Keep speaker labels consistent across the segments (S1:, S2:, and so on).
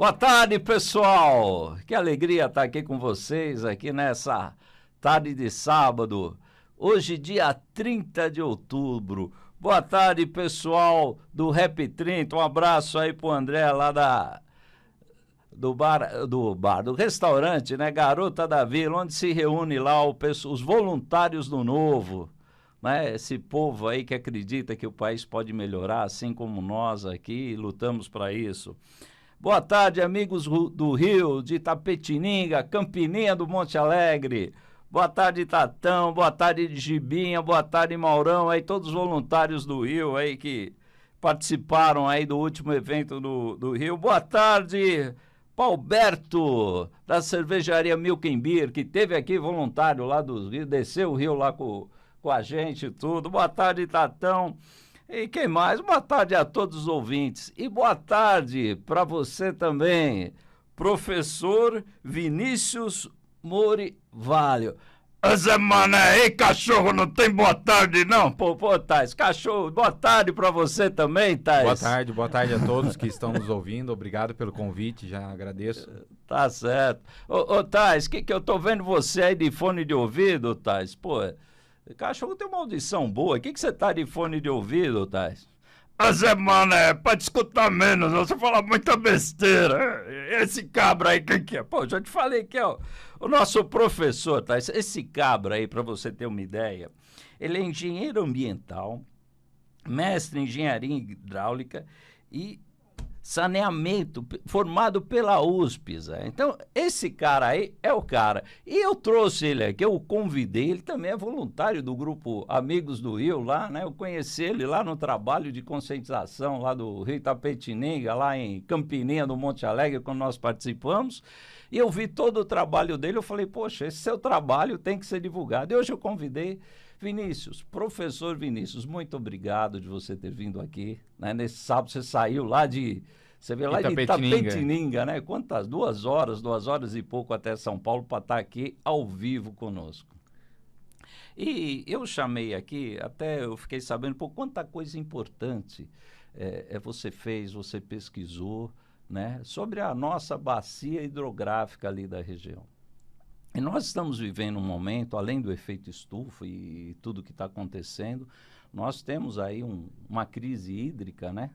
S1: Boa tarde, pessoal! Que alegria estar aqui com vocês, aqui nessa tarde de sábado. Hoje, dia 30 de outubro. Boa tarde, pessoal do Rap 30. Um abraço aí pro André lá do restaurante, né? Garota da Vila, onde se reúne lá os voluntários do Novo, né? Esse povo aí que acredita que o país pode melhorar, assim como nós aqui lutamos para isso. Boa tarde, amigos do Rio, de Itapetininga, Campininha do Monte Alegre. Boa tarde, Tatão. Boa tarde, Gibinha. Boa tarde, Maurão. Aí todos os voluntários do Rio aí que participaram aí do último evento do Rio. Boa tarde, Pauberto, da cervejaria Milk and Beer, que teve aqui voluntário lá do Rio, desceu o Rio lá com a gente e tudo. Boa tarde, Tatão. E quem mais? Boa tarde a todos os ouvintes. E boa tarde para você também, professor Vinícius Morivalho. Zé Mané, aí, cachorro, não tem boa tarde, não? Pô, Tais, cachorro, boa tarde para você também, Tais.
S2: Boa tarde a todos que estão nos ouvindo. Obrigado pelo convite, já agradeço.
S1: Tá certo. Ô Tais, que eu tô vendo você aí de fone de ouvido, Tais? Pô, cachorro tem uma audição boa. O que você tá de fone de ouvido, Tais? Zé Mané, pra te escutar menos, você fala muita besteira. Esse cabra aí, quem que é? Pô, já te falei que é o nosso professor, tá? Esse cabra aí, pra você ter uma ideia, ele é engenheiro ambiental, mestre em engenharia hidráulica e saneamento, formado pela USP, Zé. Então, esse cara aí é o cara. E eu trouxe ele aqui, eu o convidei, ele também é voluntário do grupo Amigos do Rio lá, né? Eu conheci ele lá no trabalho de conscientização lá do Rio Itapetininga, lá em Campininha, do Monte Alegre, quando nós participamos. E eu vi todo o trabalho dele, eu falei, poxa, esse seu trabalho tem que ser divulgado. E hoje eu convidei Vinícius, professor Vinícius, muito obrigado de você ter vindo aqui, né? Nesse sábado você saiu lá de Itapetininga, né? Quantas? 2 horas e pouco até São Paulo para estar aqui ao vivo conosco. E eu chamei aqui, até eu fiquei sabendo, por quanta coisa importante você fez, você pesquisou, né? Sobre a nossa bacia hidrográfica ali da região. E nós estamos vivendo um momento, além do efeito estufa e tudo que está acontecendo, nós temos aí uma crise hídrica, né?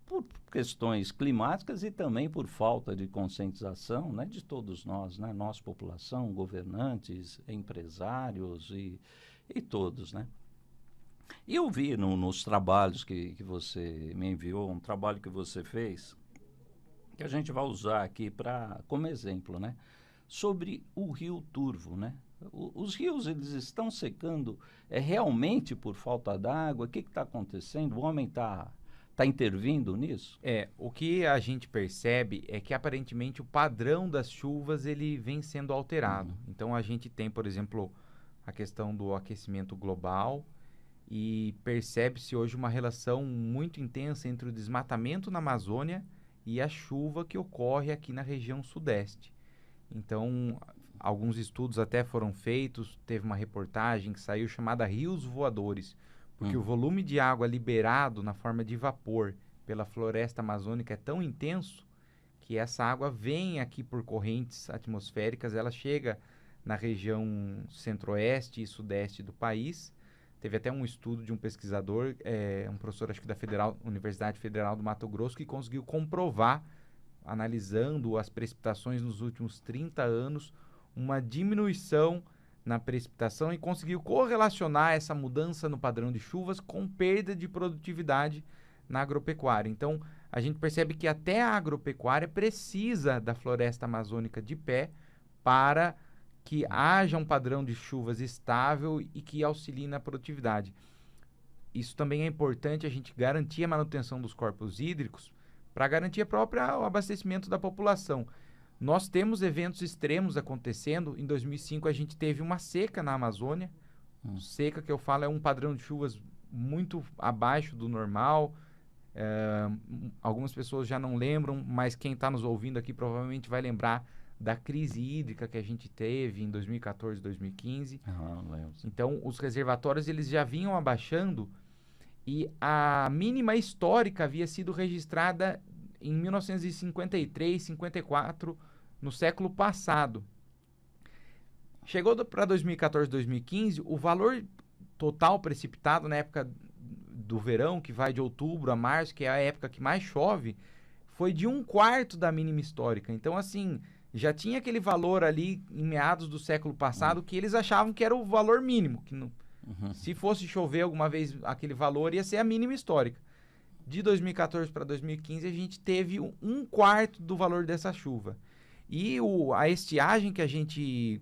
S1: Por questões climáticas e também por falta de conscientização, né, de todos nós, né? Nossa população, governantes, empresários e todos, né? E eu vi nos trabalhos que você me enviou, um trabalho que você fez, que a gente vai usar aqui como exemplo, né? Sobre o Rio Turvo, né? Os rios, eles estão secando realmente por falta d'água? O que está acontecendo? O homem está intervindo nisso?
S2: O que a gente percebe é que aparentemente o padrão das chuvas ele vem sendo alterado. Então a gente tem, por exemplo, a questão do aquecimento global e percebe-se hoje uma relação muito intensa entre o desmatamento na Amazônia e a chuva que ocorre aqui na região sudeste. Então, alguns estudos até foram feitos, teve uma reportagem que saiu chamada Rios Voadores, porque o volume de água liberado na forma de vapor pela floresta amazônica é tão intenso que essa água vem aqui por correntes atmosféricas, ela chega na região centro-oeste e sudeste do país. Teve até um estudo de um pesquisador, um professor acho que da Universidade Federal do Mato Grosso, que conseguiu comprovar, analisando as precipitações nos últimos 30 anos, uma diminuição na precipitação e conseguiu correlacionar essa mudança no padrão de chuvas com perda de produtividade na agropecuária. Então, a gente percebe que até a agropecuária precisa da floresta amazônica de pé para que haja um padrão de chuvas estável e que auxilie na produtividade. Isso também é importante, a gente garantir a manutenção dos corpos hídricos para garantir o abastecimento da população. Nós temos eventos extremos acontecendo. Em 2005 a gente teve uma seca na Amazônia. Seca que eu falo é um padrão de chuvas muito abaixo do normal. Algumas pessoas já não lembram, mas quem está nos ouvindo aqui provavelmente vai lembrar da crise hídrica que a gente teve em 2014, 2015. Então, os reservatórios eles já vinham abaixando e a mínima histórica havia sido registrada em 1953, 54, no século passado. Chegou para 2014, 2015, o valor total precipitado na época do verão, que vai de outubro a março, que é a época que mais chove, foi de 1/4 da mínima histórica. Então, assim, já tinha aquele valor ali em meados do século passado que eles achavam que era o valor mínimo, que não, se fosse chover alguma vez aquele valor ia ser a mínima histórica. De 2014 para 2015 a gente teve 1/4 do valor dessa chuva. E a estiagem que a gente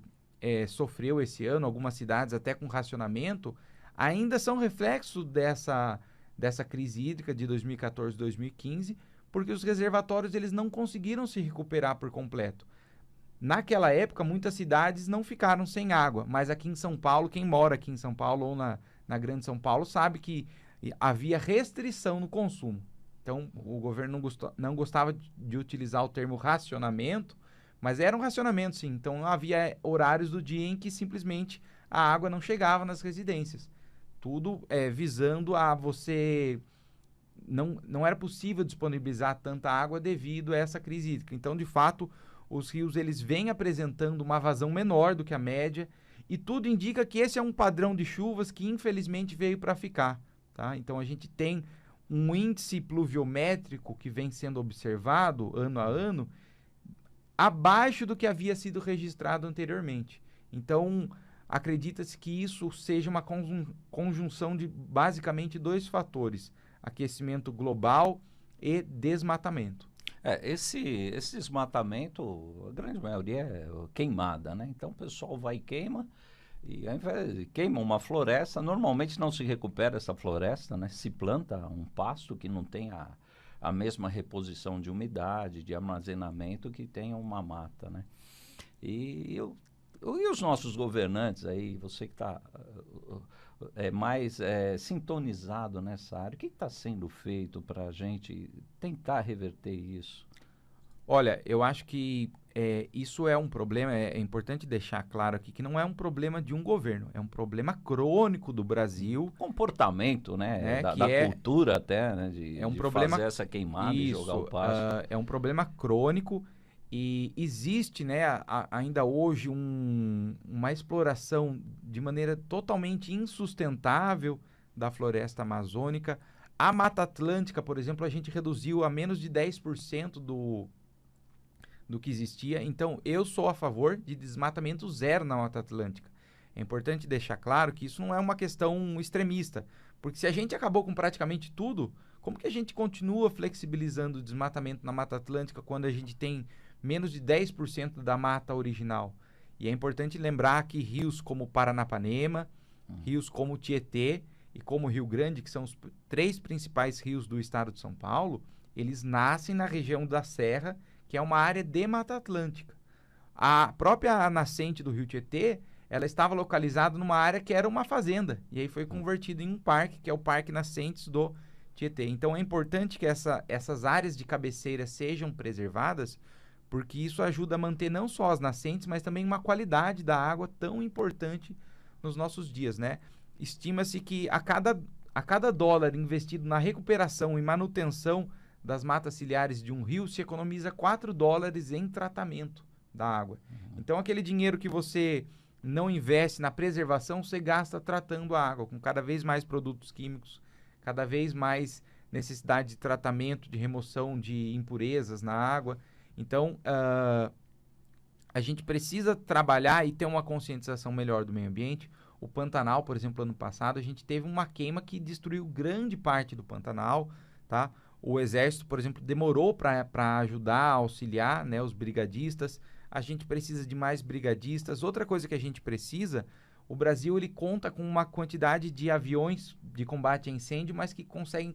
S2: sofreu esse ano, algumas cidades até com racionamento, ainda são reflexo dessa crise hídrica de 2014 e 2015, porque os reservatórios eles não conseguiram se recuperar por completo. Naquela época, muitas cidades não ficaram sem água, mas aqui em São Paulo, quem mora aqui em São Paulo ou na Grande São Paulo sabe que havia restrição no consumo. Então, o governo não gostava de utilizar o termo racionamento, mas era um racionamento, sim. Então, havia horários do dia em que simplesmente a água não chegava nas residências. Tudo visando a você... Não era possível disponibilizar tanta água devido a essa crise hídrica. Então, de fato, os rios eles vêm apresentando uma vazão menor do que a média e tudo indica que esse é um padrão de chuvas que, infelizmente, veio para ficar. Tá? Então, a gente tem um índice pluviométrico que vem sendo observado ano a ano abaixo do que havia sido registrado anteriormente. Então, acredita-se que isso seja uma conjunção de basicamente 2 fatores: aquecimento global e desmatamento.
S1: Esse desmatamento, a grande maioria é queimada, né? Então o pessoal vai e queima, e ao invés de queima uma floresta, normalmente não se recupera essa floresta, né? Se planta um pasto que não tem a mesma reposição de umidade, de armazenamento que tem uma mata, né? E os nossos governantes aí, você que está mais sintonizado nessa área, o que está sendo feito para a gente tentar reverter isso?
S2: Olha, eu acho que isso é um problema, é importante deixar claro aqui que não é um problema de um governo, é um problema crônico do Brasil.
S1: Comportamento, né? Da cultura até, né? De fazer essa queimada e jogar o pasto.
S2: É um problema crônico. E existe, né, ainda hoje uma exploração de maneira totalmente insustentável da floresta amazônica. A Mata Atlântica, por exemplo, a gente reduziu a menos de 10% do que existia. Então, eu sou a favor de desmatamento zero na Mata Atlântica. É importante deixar claro que isso não é uma questão extremista, porque se a gente acabou com praticamente tudo, como que a gente continua flexibilizando o desmatamento na Mata Atlântica quando a gente tem menos de 10% da mata original? E é importante lembrar que rios como Paranapanema, rios como Tietê e como Rio Grande, que são os 3 principais rios do estado de São Paulo, eles nascem na região da Serra, que é uma área de Mata Atlântica. A própria nascente do Rio Tietê, ela estava localizada numa área que era uma fazenda, e aí foi convertido em um parque, que é o Parque Nascentes do Tietê. Então é importante que essas áreas de cabeceira sejam preservadas, porque isso ajuda a manter não só as nascentes, mas também uma qualidade da água tão importante nos nossos dias, né? Estima-se que a cada dólar investido na recuperação e manutenção das matas ciliares de um rio, se economiza 4 dólares em tratamento da água. Então, aquele dinheiro que você não investe na preservação, você gasta tratando a água, com cada vez mais produtos químicos, cada vez mais necessidade de tratamento, de remoção de impurezas na água. Então, a gente precisa trabalhar e ter uma conscientização melhor do meio ambiente. O Pantanal, por exemplo, ano passado, a gente teve uma queima que destruiu grande parte do Pantanal, tá? O Exército, por exemplo, demorou para ajudar, auxiliar, né, os brigadistas. A gente precisa de mais brigadistas. Outra coisa que a gente precisa, o Brasil ele conta com uma quantidade de aviões de combate a incêndio, mas que conseguem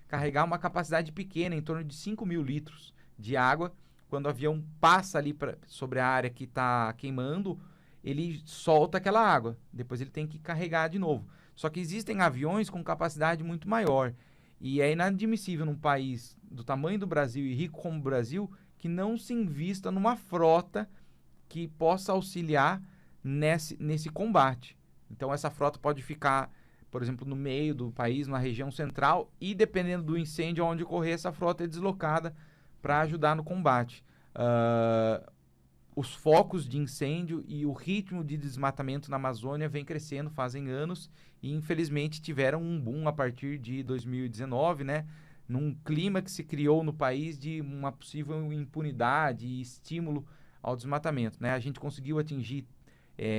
S2: carregar uma capacidade pequena, em torno de 5.000 litros de água. Quando o avião passa ali sobre a área que está queimando, ele solta aquela água. Depois ele tem que carregar de novo. Só que existem aviões com capacidade muito maior. E é inadmissível num país do tamanho do Brasil e rico como o Brasil que não se invista numa frota que possa auxiliar nesse combate. Então essa frota pode ficar, por exemplo, no meio do país, na região central, e dependendo do incêndio onde ocorrer, essa frota é deslocada para ajudar no combate. Os focos de incêndio e o ritmo de desmatamento na Amazônia vem crescendo fazem anos e, infelizmente, tiveram um boom a partir de 2019, né? Num clima que se criou no país de uma possível impunidade e estímulo ao desmatamento, né? A gente conseguiu atingir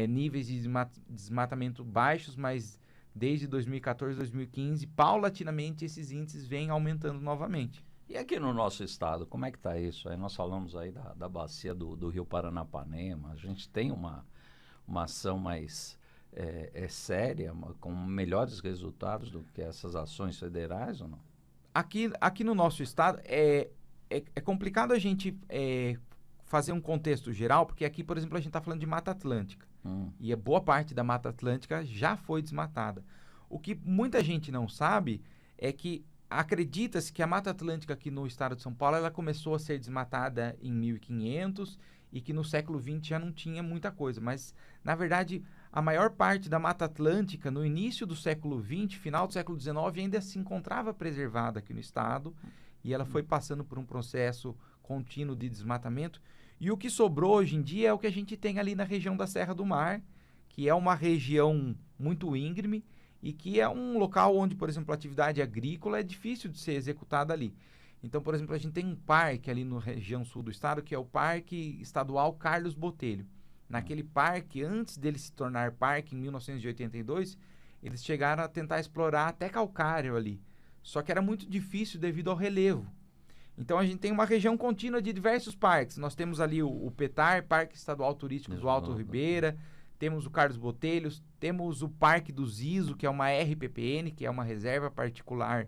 S2: níveis de desmatamento baixos, mas desde 2014, 2015, paulatinamente esses índices vêm aumentando novamente.
S1: E aqui no nosso estado, como é que está isso? Aí nós falamos aí da bacia do Rio Paranapanema, a gente tem uma ação mais séria, com melhores resultados do que essas ações federais ou não?
S2: Aqui no nosso estado é complicado a gente fazer um contexto geral, porque aqui, por exemplo, a gente está falando de Mata Atlântica. E a boa parte da Mata Atlântica já foi desmatada. O que muita gente não sabe é que acredita-se que a Mata Atlântica aqui no estado de São Paulo ela começou a ser desmatada em 1500 e que no século XX já não tinha muita coisa. Mas, na verdade, a maior parte da Mata Atlântica, no início do século XX, final do século XIX, ainda se encontrava preservada aqui no estado e ela foi passando por um processo contínuo de desmatamento. E o que sobrou hoje em dia é o que a gente tem ali na região da Serra do Mar, que é uma região muito íngreme e que é um local onde, por exemplo, a atividade agrícola é difícil de ser executada ali. Então, por exemplo, a gente tem um parque ali na região sul do estado, que é o Parque Estadual Carlos Botelho. Naquele parque, antes dele se tornar parque, em 1982, eles chegaram a tentar explorar até calcário ali. Só que era muito difícil devido ao relevo. Então, a gente tem uma região contínua de diversos parques. Nós temos ali o PETAR, Parque Estadual Turístico do Alto Ribeira, temos o Carlos Botelhos, temos o Parque do Ziso, que é uma RPPN, que é uma reserva particular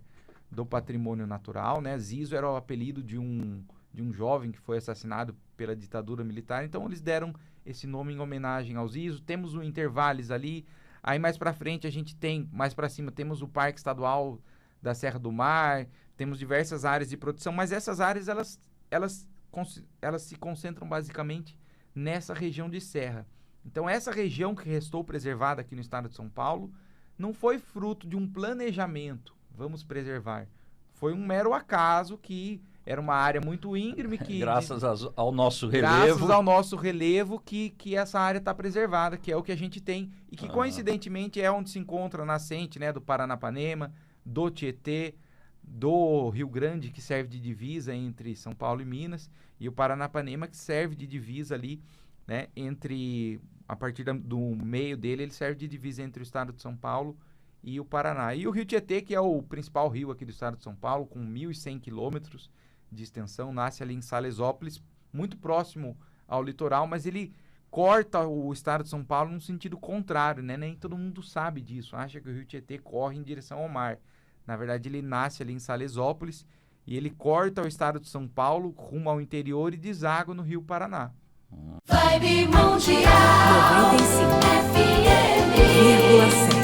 S2: do patrimônio natural, né? Ziso era o apelido de um jovem que foi assassinado pela ditadura militar, então eles deram esse nome em homenagem ao Ziso. Temos o Intervales ali, aí mais pra frente a gente tem, mais pra cima, temos o Parque Estadual da Serra do Mar, temos diversas áreas de proteção, mas essas áreas, elas se concentram basicamente nessa região de serra. Então, essa região que restou preservada aqui no estado de São Paulo não foi fruto de um planejamento, vamos preservar. Foi um mero acaso que era uma área muito íngreme que...
S1: Graças ao nosso relevo.
S2: Graças ao nosso relevo que essa área está preservada, que é o que a gente tem e que, coincidentemente, é onde se encontra a nascente, né, do Paranapanema, do Tietê, do Rio Grande, que serve de divisa entre São Paulo e Minas, e o Paranapanema, que serve de divisa ali, né, a partir do meio dele, ele serve de divisa entre o estado de São Paulo e o Paraná. E o Rio Tietê, que é o principal rio aqui do estado de São Paulo, com 1.100 quilômetros de extensão, nasce ali em Salesópolis, muito próximo ao litoral, mas ele corta o estado de São Paulo no sentido contrário, né? Nem todo mundo sabe disso, acha que o Rio Tietê corre em direção ao mar. Na verdade, ele nasce ali em Salesópolis e ele corta o estado de São Paulo rumo ao interior e deságua no Rio Paraná.
S3: Vibe Mundial 95,7